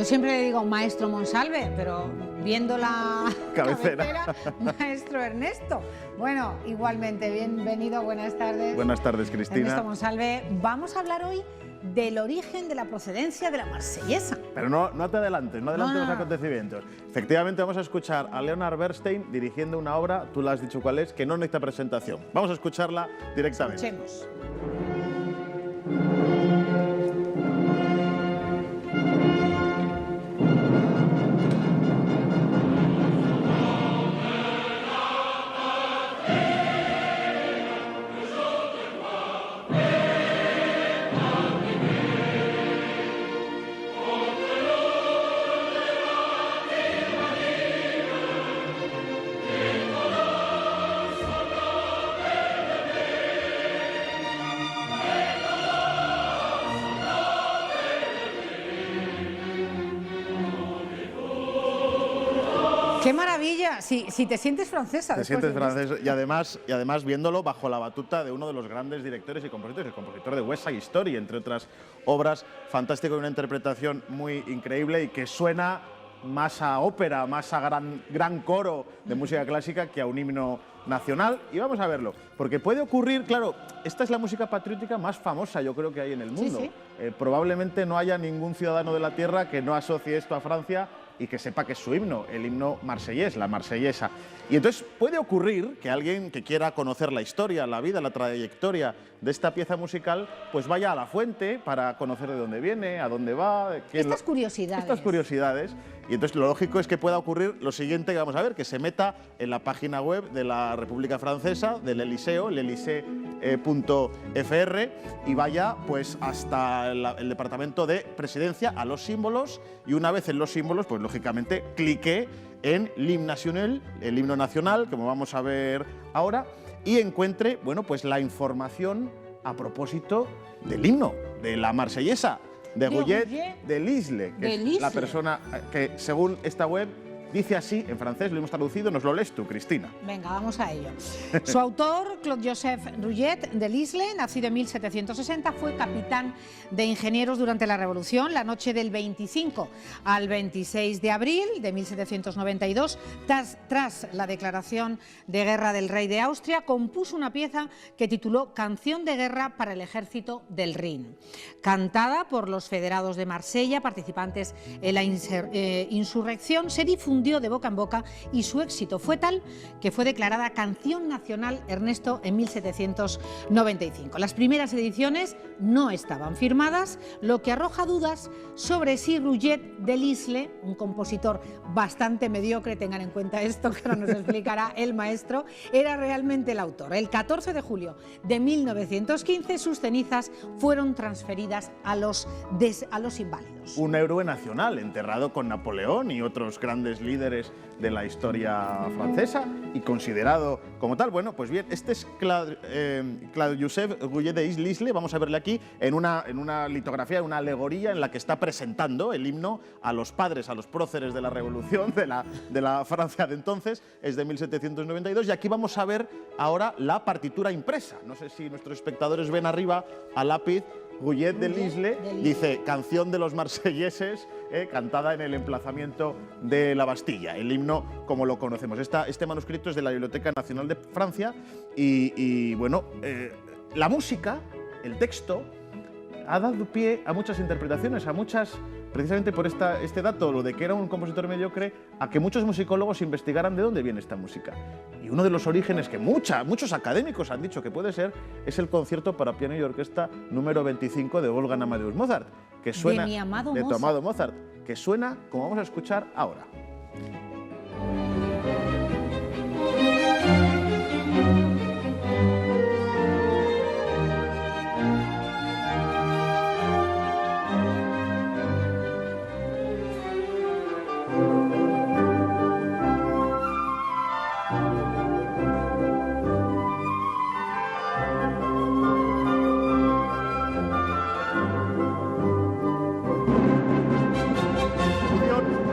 siempre le digo maestro Monsalve, pero viendo la cabecera, maestro Ernesto. Bueno, igualmente, bienvenido, buenas tardes. Buenas tardes, Cristina. Ernesto Monsalve, vamos a hablar hoy del origen, de la procedencia de la marsellesa. Pero no te adelantes, no adelantes los acontecimientos. Efectivamente, vamos a escuchar a Leonard Bernstein dirigiendo una obra, tú la has dicho cuál es, que no necesita presentación. Vamos a escucharla directamente. Escuchemos. ¡Qué maravilla! Si te sientes francesa. Te sientes francesa y además viéndolo bajo la batuta de uno de los grandes directores y compositores, el compositor de West Side Story, entre otras obras, fantástico y una interpretación muy increíble y que suena más a ópera, más a gran coro de música clásica que a un himno nacional. Y vamos a verlo, porque puede ocurrir, claro, esta es la música patriótica más famosa yo creo que hay en el mundo. Sí, sí. Probablemente no haya ningún ciudadano de la tierra que no asocie esto a Francia y que sepa que es su himno, el himno marsellés, la marsellesa. Y entonces puede ocurrir que alguien que quiera conocer la historia, la vida, la trayectoria de esta pieza musical, pues vaya a la fuente para conocer de dónde viene, a dónde va. Estas curiosidades. Y entonces lo lógico es que pueda ocurrir lo siguiente que vamos a ver, que se meta en la página web de la República Francesa, del Eliseo, l'Elysée.fr, y vaya pues hasta el departamento de presidencia, a los símbolos, y una vez en los símbolos, pues lógicamente clique en l'hymne national, el himno nacional, como vamos a ver ahora, y encuentre, bueno, pues la información a propósito del himno, de la marsellesa, de Guyet de Lisle, que es la persona que, según esta web, dice así en francés, lo hemos traducido, nos lo lees tú, Cristina. Venga, vamos a ello. Su autor, Claude-Joseph Guyet de Lisle, nacido en 1760, fue capitán de ingenieros durante la Revolución. La noche del 25 al 26 de abril de 1792, tras la declaración de guerra del rey de Austria, compuso una pieza que tituló Canción de guerra para el ejército del Rin, cantada por los federados de Marsella, participantes en la insurrección. Se difundió de boca en boca y su éxito fue tal que fue declarada canción nacional, Ernesto, en 1795. Las primeras ediciones no estaban firmadas, lo que arroja dudas sobre si Guyet de Lisle, un compositor bastante mediocre, tengan en cuenta esto que ahora nos explicará el maestro, era realmente el autor. El 14 de julio de 1915 sus cenizas fueron transferidas a los inválidos. Un héroe nacional, enterrado con Napoleón y otros grandes líderes de la historia francesa y considerado como tal. Bueno, pues bien, este es Claude-Joseph Guyet de Lisle. Vamos a verle aquí en una litografía, en una alegoría en la que está presentando el himno a los padres, a los próceres de la revolución de la Francia de entonces. Es de 1792 y aquí vamos a ver ahora la partitura impresa. No sé si nuestros espectadores ven arriba a lápiz Guyet de Lisle, dice canción de los marselleses, cantada en el emplazamiento de la Bastilla, el himno como lo conocemos. Este manuscrito es de la Biblioteca Nacional de Francia y bueno, la música, el texto, ha dado pie a muchas interpretaciones, a muchas, precisamente por este dato, lo de que era un compositor mediocre, a que muchos musicólogos investigaran de dónde viene esta música. Y uno de los orígenes que muchos académicos han dicho que puede ser es el concierto para piano y orquesta número 25 de Wolfgang Amadeus Mozart, que suena de tu amado Mozart, que suena como vamos a escuchar ahora.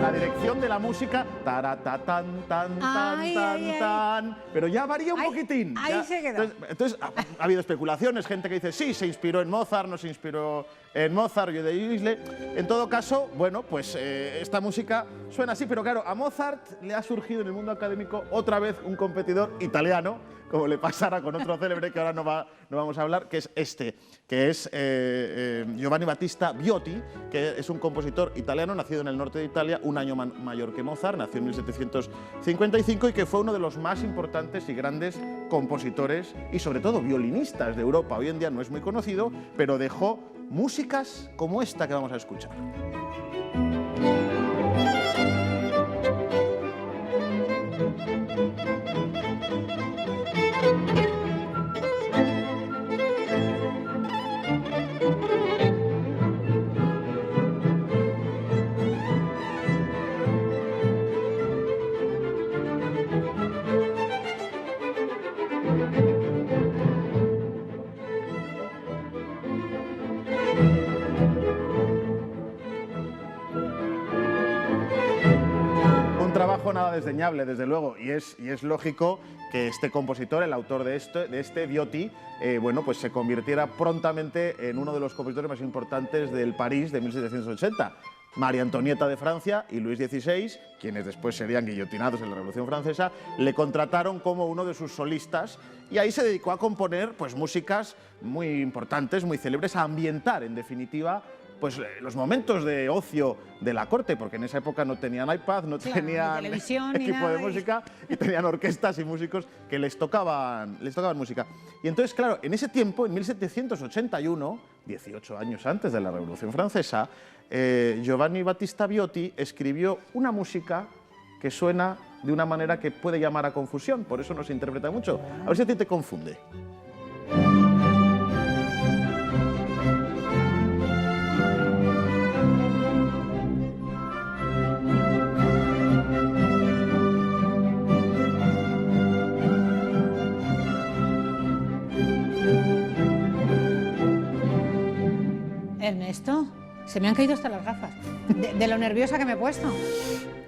La dirección de la música tarata, tan, tan, tan, Ay, tan, ay, ay. tan. Pero ya varía un Ahí- poquitín. ahí ya. se quedó. Entonces, ha habido especulaciones, gente que dice, sí, se inspiró en Mozart, no se inspiró en Mozart, yo de Isle. En todo caso, bueno, pues esta música suena así, pero claro, a Mozart le ha surgido en el mundo académico otra vez un competidor italiano, como le pasara con otro célebre que ahora no vamos a hablar, que es Giovanni Battista Viotti, que es un compositor italiano nacido en el norte de Italia, un año mayor que Mozart, nació en 1755 y que fue uno de los más importantes y grandes compositores y sobre todo violinistas de Europa. Hoy en día no es muy conocido, pero dejó músicas como esta que vamos a escuchar. Un trabajo nada desdeñable, desde luego, y es lógico que este compositor, el autor de este Viotti, bueno, pues se convirtiera prontamente en uno de los compositores más importantes del París de 1780. María Antonieta de Francia y Luis XVI, quienes después serían guillotinados en la Revolución Francesa, le contrataron como uno de sus solistas y ahí se dedicó a componer pues, músicas muy importantes, muy célebres, a ambientar, en definitiva, pues los momentos de ocio de la corte, porque en esa época no tenían iPad, no Claro, tenían ni televisión, ni equipo nada, de música y tenían orquestas y músicos que les tocaban música. Y entonces, claro, en ese tiempo, en 1781, 18 años antes de la Revolución Francesa, Giovanni Battista Viotti escribió una música que suena de una manera que puede llamar a confusión, por eso no se interpreta mucho. A ver si a ti te confunde. Ernesto, se me han caído hasta las gafas, de lo nerviosa que me he puesto.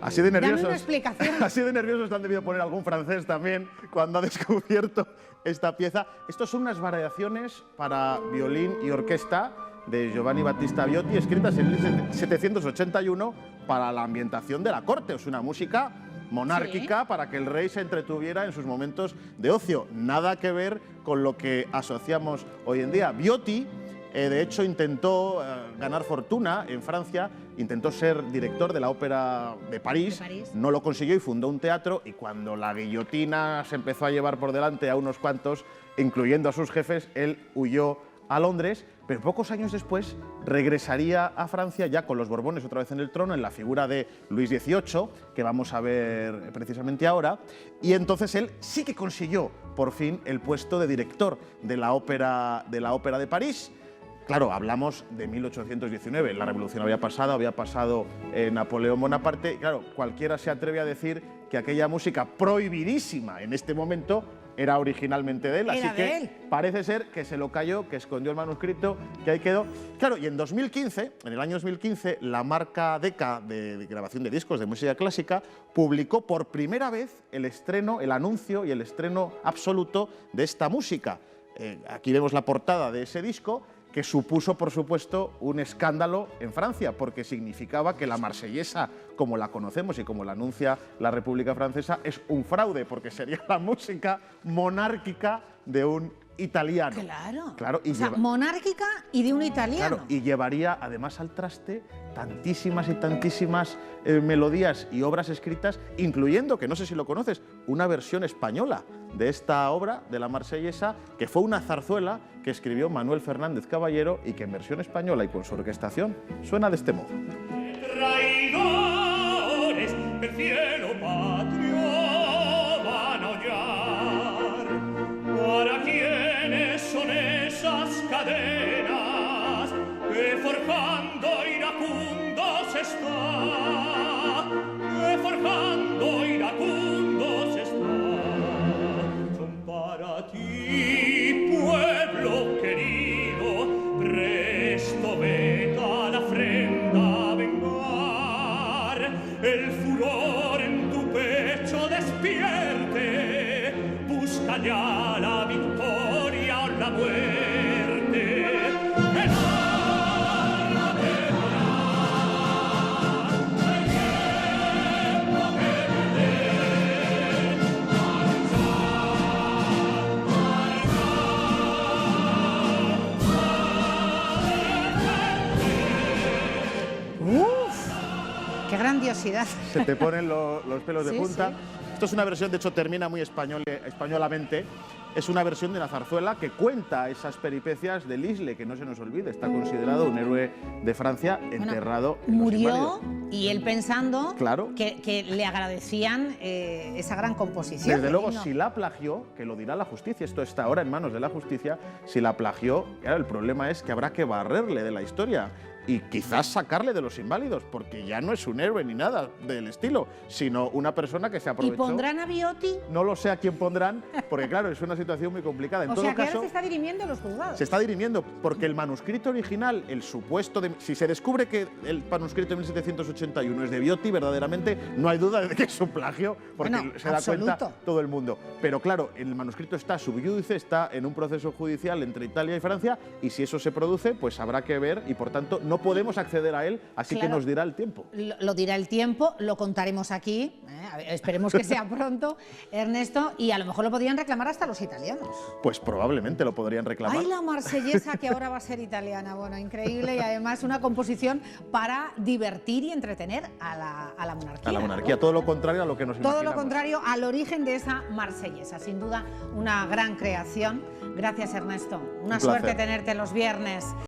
Así de nerviosos. Dame una explicación. Así de nerviosos te han debido poner algún francés también cuando ha descubierto esta pieza. Estos son unas variaciones para violín y orquesta de Giovanni Battista Viotti, escritas en 1781 para la ambientación de la corte. Es una música monárquica, ¿sí?, para que el rey se entretuviera en sus momentos de ocio. Nada que ver con lo que asociamos hoy en día. Viotti, de hecho, intentó ganar fortuna en Francia, intentó ser director de la Ópera de París, no lo consiguió y fundó un teatro, y cuando la guillotina se empezó a llevar por delante a unos cuantos, incluyendo a sus jefes, él huyó a Londres, pero pocos años después regresaría a Francia ya con los Borbones otra vez en el trono, en la figura de Luis XVIII, que vamos a ver precisamente ahora, y entonces él sí que consiguió por fin el puesto de director de la Ópera de París. Claro, hablamos de 1819, la revolución había pasado Napoleón Bonaparte. Claro, cualquiera se atreve a decir que aquella música prohibidísima en este momento era originalmente de él, así que parece ser que se lo cayó, que escondió el manuscrito, que ahí quedó. Claro, y en el año 2015, la marca Decca de grabación de discos de música clásica publicó por primera vez el anuncio y el estreno absoluto de esta música. Aquí vemos la portada de ese disco, que supuso, por supuesto, un escándalo en Francia, porque significaba que la marsellesa, como la conocemos y como la anuncia la República Francesa, es un fraude, porque sería la música monárquica de un italiano. Claro, o sea, monárquica y de un italiano. Claro, y llevaría además al traste tantísimas y tantísimas melodías y obras escritas, incluyendo, que no sé si lo conoces, una versión española de esta obra, de la marsellesa, que fue una zarzuela que escribió Manuel Fernández Caballero y que en versión española y con su orquestación suena de este modo. Traidores del cielo patrio van a hollar. ¿Para quiénes son esas cadenas que forjando iracundos está? Que forjando iracundos está. Son para ti, pueblo querido, presto vete a la afrenta a vengar el furor en allá la victoria o la muerte. ¡Qué grandiosidad! Se te ponen los pelos de Sí, punta. sí. Esto es una versión, de hecho termina muy españolamente. Es una versión de la zarzuela que cuenta esas peripecias de Lisle, que no se nos olvide, está considerado un héroe de Francia enterrado en los Murió inválidos. y él pensando Claro. que le agradecían esa gran composición. Desde luego, No. si la plagió, que lo dirá la justicia, esto está ahora en manos de la justicia, si la plagió, claro, el problema es que habrá que barrerle de la historia y quizás sacarle de los inválidos, porque ya no es un héroe ni nada del estilo, sino una persona que se ¿Y aprovechó. pondrán a Viotti? No lo sé a quién pondrán, porque claro, es una situación muy complicada. En O todo sea, que ahora caso, se está dirimiendo los juzgados. se está dirimiendo, porque el manuscrito original, el supuesto de... Si se descubre que el manuscrito de 1781 es de Viotti, verdaderamente no hay duda de que es un plagio, porque Bueno, se da absoluto. cuenta todo el mundo. Pero claro, el manuscrito está sub iudice, está en un proceso judicial entre Italia y Francia, y si eso se produce, pues habrá que ver, y por tanto no podemos acceder a él, así Claro. que nos dirá el tiempo. Lo dirá el tiempo, lo contaremos aquí, a ver, esperemos que sea pronto, Ernesto, y a lo mejor lo podrían reclamar hasta los italianos. Pues probablemente lo podrían reclamar. ¡Ay, la marsellesa que ahora va a ser italiana! Bueno, increíble, y además una composición para divertir y entretener a la monarquía. A la monarquía, todo lo contrario a lo que nos Todo imaginamos. lo contrario al origen de esa marsellesa. Sin duda, una gran creación. Gracias, Ernesto. Una Un placer. suerte tenerte los viernes.